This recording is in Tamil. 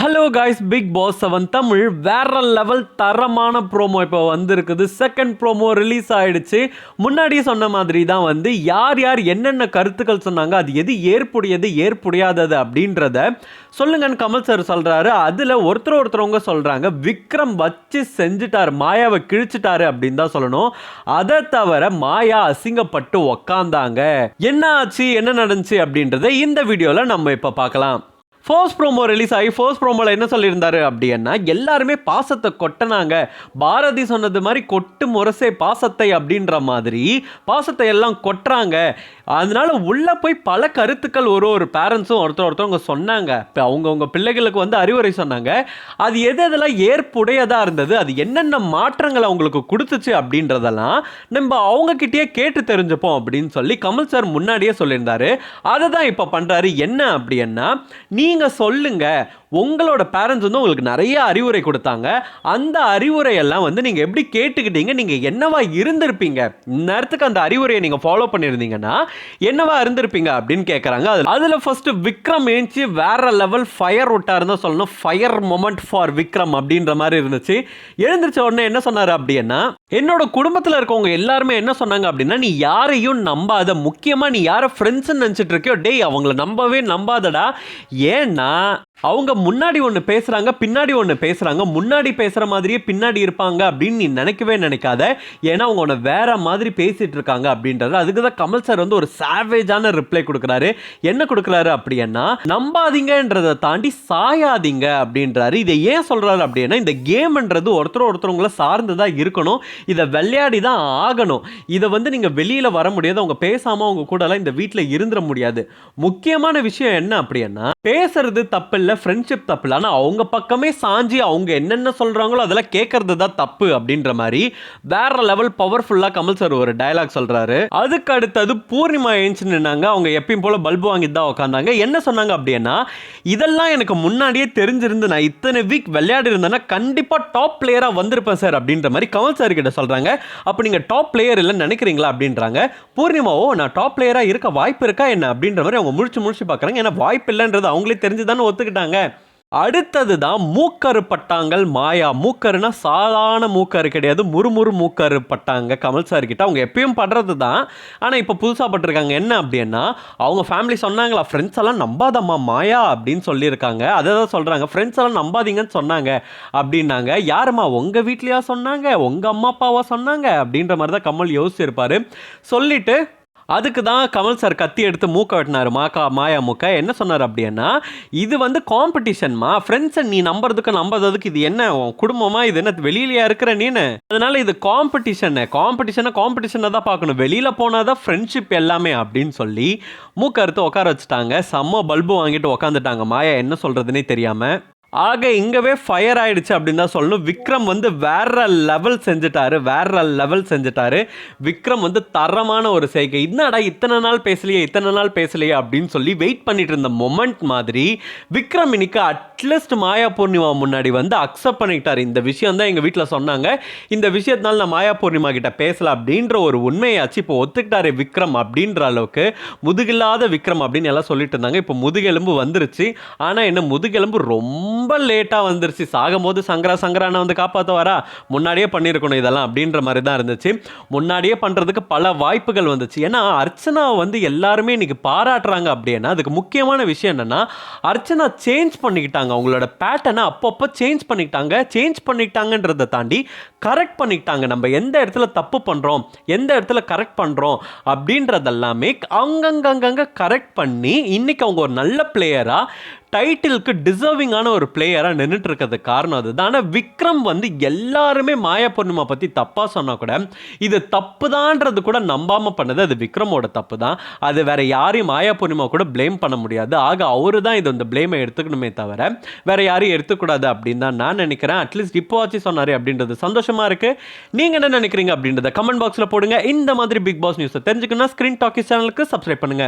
Hello guys, Bigg Boss 7 Tamil வேற லெவல் தரமான ப்ரோமோ இப்போ வந்திருக்குது. செகண்ட் ப்ரோமோ ரிலீஸ் ஆயிடுச்சு. முன்னாடியே சொன்ன மாதிரி தான் யார் யார் என்னென்ன கருத்துக்கள் சொன்னாங்க, அது எது ஏற்புடையது ஏற்புடையாதது அப்படின்றத சொல்லுங்கன்னு கமல் சார் சொல்றாரு. அதில் ஒருத்தவங்க சொல்றாங்க விக்ரம் வச்சு செஞ்சுட்டாரு, மாயாவை கிழிச்சிட்டாரு அப்படின்னு தான் சொல்லணும். அதை தவிர மாயா அசிங்கப்பட்டு உக்காந்தாங்க. என்ன ஆச்சு, என்ன நடந்துச்சு அப்படின்றத இந்த வீடியோவில் நம்ம இப்போ பார்க்கலாம். ஃபர்ஸ்ட் ப்ரோமோ ரிலீஸ் ஆகி ஃபர்ஸ்ட் ப்ரோமோவில் என்ன சொல்லியிருந்தாரு அப்படின்னா, எல்லாருமே பாசத்தை கொட்டினாங்க. பாரதி சொன்னது மாதிரி கொட்டு முரசே பாசத்தை அப்படின்ற மாதிரி பாசத்தை எல்லாம் கொட்டுறாங்க. அதனால உள்ளே போய் பல கருத்துக்கள் ஒரு பேரண்ட்ஸும் ஒருத்தவங்க சொன்னாங்க. இப்போ அவங்கவுங்க பிள்ளைகளுக்கு அறிவுரை சொன்னாங்க. அது எதெல்லாம் ஏற்புடையதாக இருந்தது, அது என்னென்ன மாற்றங்களை அவங்களுக்கு கொடுத்துச்சு அப்படின்றதெல்லாம் நம்ம அவங்கக்கிட்டேயே கேட்டு தெரிஞ்சுப்போம் அப்படின்னு சொல்லி கமல் சார் முன்னாடியே சொல்லியிருந்தாரு. அதை தான் இப்போ பண்ணுறாரு. என்ன அப்படின்னா, நீங்கள் சொல்லுங்க, உங்களோட பேரண்ட்ஸ் உங்களுக்கு நிறைய அறிவுரை கொடுத்தாங்க. அந்த அறிவுரையெல்லாம் நீங்கள் எப்படி கேட்டுக்கிட்டீங்க, நீங்கள் என்னவா இருந்திருப்பீங்க, நேரத்துக்கு அந்த அறிவுரையை நீங்கள் ஃபாலோ பண்ணியிருந்தீங்கன்னா என்னவா இருந்திருப்பீங்க அப்படின்னு கேட்குறாங்க. அதில் ஃபர்ஸ்ட் விக்ரம் ஏஞ்சி வேற லெவல் ஃபயர் விட்டாருன்னு தான் சொல்லணும். ஃபயர் மொமெண்ட் ஃபார் விக்ரம் அப்படின்ற மாதிரி இருந்துச்சு. எழுந்திரிச்ச உடனே என்ன சொன்னார் அப்படின்னா, என்னோட குடும்பத்தில் இருக்கவங்க எல்லாருமே என்ன சொன்னாங்க அப்படின்னா, நீ யாரையும் நம்பாத, முக்கியமாக நீ யாரை ஃப்ரெண்ட்ஸ்ன்னு நினச்சிட்டு இருக்கியோ, டேய் அவங்கள நம்பவே நம்பாதடா. ஏன்னா அவங்க முன்னாடி ஒன்று பேசுகிறாங்க, பின்னாடி ஒன்று பேசுகிறாங்க. முன்னாடி பேசுகிற மாதிரியே பின்னாடி இருப்பாங்க அப்படின்னு நீ நினைக்காத. ஏன்னா அவங்க ஒன்று வேற மாதிரி பேசிகிட்டு இருக்காங்க அப்படின்றது. அதுக்கு தான் கமல் சார் ஒரு சாவேஜான ரிப்ளை கொடுக்குறாரு. என்ன கொடுக்குறாரு அப்படின்னா, நம்பாதீங்கன்றதை தாண்டி சாயாதீங்க அப்படின்றாரு. இதை ஏன் சொல்கிறாரு அப்படின்னா, இந்த கேம்ன்றது ஒருத்தவங்களை சார்ந்து தான் இருக்கணும். இதை விளையாடி தான் ஆகணும். இதை நீங்கள் வெளியில் வர முடியாது. அவங்க பேசாமல் அவங்க கூடலாம் இந்த வீட்டில் இருந்துட முடியாது. முக்கியமான விஷயம் என்ன அப்படின்னா, பேசுறது தப்பு இல்லை, ஃப்ரெண்ட்ஷிப் தப்பு இல்லை. ஆனால் அவங்க பக்கமே சாஞ்சி அவங்க என்னென்ன சொல்கிறாங்களோ அதெல்லாம் கேட்கறது தான் தப்பு அப்படின்ற மாதிரி வேற லெவல் பவர்ஃபுல்லாக கமல் சார் ஒரு டயலாக் சொல்கிறாரு. அதுக்கு அடுத்தது பூர்ணிமா ஏஞ்சி நின்னாங்க. அவங்க எப்பயும் போல் பல்பு வாங்கிட்டு தான் உட்காந்தாங்க. என்ன சொன்னாங்க அப்படின்னா, இதெல்லாம் எனக்கு முன்னாடியே தெரிஞ்சிருந்து நான் இத்தனை வீக் விளையாடி இருந்தேன்னா கண்டிப்பாக டாப் பிளேயராக வந்திருப்பேன் சார் அப்படின்ற மாதிரி கமல் சார் கிட்ட சொல்கிறாங்க. அப்போ நீங்கள் டாப் பிளேயர் இல்லைன்னு நினைக்கிறீங்களா அப்படின்றாங்க. பூர்ணிமாவோ நான் டாப் பிளேயராக இருக்க வாய்ப்பு இருக்கா என்ன அப்படின்ற மாதிரி அவங்க முடிச்சு பார்க்குறாங்க. ஏன்னா வாய்ப்பு இல்லைன்றது அவங்களே தெரிஞ்சுதானே ஒத்துக்கிட்டாங்க. அடுத்தது தான் மூக்கரு பட்டாங்கள் மாயா. மூக்கருனா சாதாரண மூக்கரு கிடையாது, முறுமுறு மூக்கரு பட்டாங்க கமல் சார் கிட்ட. அவங்க எப்பயும் படுறது தான், ஆனால் இப்போ புதுசாக பட்டிருக்காங்க. என்ன அப்படின்னா, அவங்க ஃபேமிலி சொன்னாங்களா, ஃப்ரெண்ட்ஸ் எல்லாம் நம்பாதம்மா மாயா அப்படின்னு சொல்லியிருக்காங்க. அதை தான் சொல்கிறாங்க, ஃப்ரெண்ட்ஸ் எல்லாம் நம்பாதீங்கன்னு சொன்னாங்க அப்படின்னாங்க. யாருமா உங்கள் வீட்லையா சொன்னாங்க, உங்கள் அம்மா அப்பாவா சொன்னாங்க அப்படின்ற மாதிரி தான் கமல் யோசிச்சிருப்பார். சொல்லிட்டு அதுக்கு தான் கமல் சார் கத்தி எடுத்து மூக்க வெட்டினார். மாயா மூக்க. என்ன சொன்னார் அப்படின்னா, இது காம்படிஷன்மா, ஃப்ரெண்ட்ஸை நீ நம்பாததுக்கு இது என்ன குடும்பமா, இது என்ன வெளியிலையா இருக்கிற நீனு, அதனால இது காம்படிஷனை தான் பார்க்கணும், வெளியில் போனால் தான் ஃப்ரெண்ட்ஷிப் எல்லாமே அப்படின்னு சொல்லி மூக்க அறுத்து உட்கார வச்சுட்டாங்க. செம்ம பல்பு வாங்கிட்டு உட்காந்துட்டாங்க மாயா என்ன சொல்கிறதுனே தெரியாமல். ஆக இங்கவே ஃபயர் ஆயிடுச்சு அப்படின்னு தான் சொல்லணும். விக்ரம் வேற லெவல் செஞ்சுட்டாரு. விக்ரம் தரமான ஒரு செய்கை. என்னடா இத்தனை நாள் பேசலையே அப்படின்னு சொல்லி வெயிட் பண்ணிட்டு இருந்த மொமெண்ட் மாதிரி விக்ரம் இன்னைக்கு அட்லீஸ்ட் மாயா பூர்ணிமா முன்னாடி அக்செப்ட் பண்ணிக்கிட்டாரு. இந்த விஷயம் தான் எங்கள் வீட்டில் சொன்னாங்க, இந்த விஷயத்தினால நான் மாயா பூர்ணிமா கிட்ட பேசல அப்படின்ற ஒரு உண்மையாச்சு இப்போ ஒத்துக்கிட்டாரு விக்ரம் அப்படின்ற அளவுக்கு. முதுகில்லாத விக்ரம் அப்படின்னு எல்லாம் சொல்லிட்டு இருந்தாங்க. இப்போ முதுகெலும்பு வந்துருச்சு. ஆனால் என்ன, முதுகெலும்பு ரொம்ப லேட்டாக வந்துருச்சு. சாகும்போது சங்கரான காப்பாற்ற வரா, முன்னாடியே பண்ணியிருக்கணும் இதெல்லாம் அப்படின்ற மாதிரி தான் இருந்துச்சு. முன்னாடியே பண்ணுறதுக்கு பல வாய்ப்புகள் வந்துச்சு. ஏன்னா அர்ச்சனா எல்லாருமே இன்னைக்கு பாராட்டுறாங்க அப்படின்னா அதுக்கு முக்கியமான விஷயம் என்னன்னா, அர்ச்சனா சேஞ்ச் பண்ணிக்கிட்டாங்க. அவங்களோட பேட்டர்னை அப்பப்போ சேஞ்ச் பண்ணிக்கிட்டாங்கன்றதை தாண்டி கரெக்ட் பண்ணிக்கிட்டாங்க. நம்ம எந்த இடத்துல தப்பு பண்ணுறோம், எந்த இடத்துல கரெக்ட் பண்ணுறோம் அப்படின்றதெல்லாமே அங்கங்க கரெக்ட் பண்ணி இன்னைக்கு அவங்க ஒரு நல்ல பிளேயராக, டைட்டிலுக்கு டிசர்விங்கான ஒரு பிளேயராக நின்றுட்டு இருக்கிறதுக்கு காரணம் அதுதான். ஆனால் விக்ரம் எல்லாருமே மாயா பூர்ணிமா பற்றி தப்பாக சொன்னால் கூட இது தப்பு தான்றது கூட நம்பாமல் பண்ணது அது விக்ரமோட தப்பு தான். அது வேற யாரையும் மாயா பூர்ணிமா கூட பிளேம் பண்ண முடியாது. ஆக அவரு தான் இது இந்த பிளேமை எடுத்துக்கணுமே தவிர வேற யாரையும் எடுத்துக்கூடாது அப்படின்னு தான் நான் நினைக்கிறேன். அட்லீஸ்ட் இப்போ ஆச்சு சொன்னாரு அப்படின்றது சந்தோஷமா இருக்கு. நீங்க என்ன நினைக்கிறீங்க அப்படின்றத கமெண்ட் பாக்ஸில் போடுங்க. இந்த மாதிரி பிக் பாஸ் நியூஸை தெரிஞ்சுக்கணும்னா ஸ்கிரீன் டாக்கிஸ் சேனலுக்கு சப்ஸ்கிரைப் பண்ணுங்க.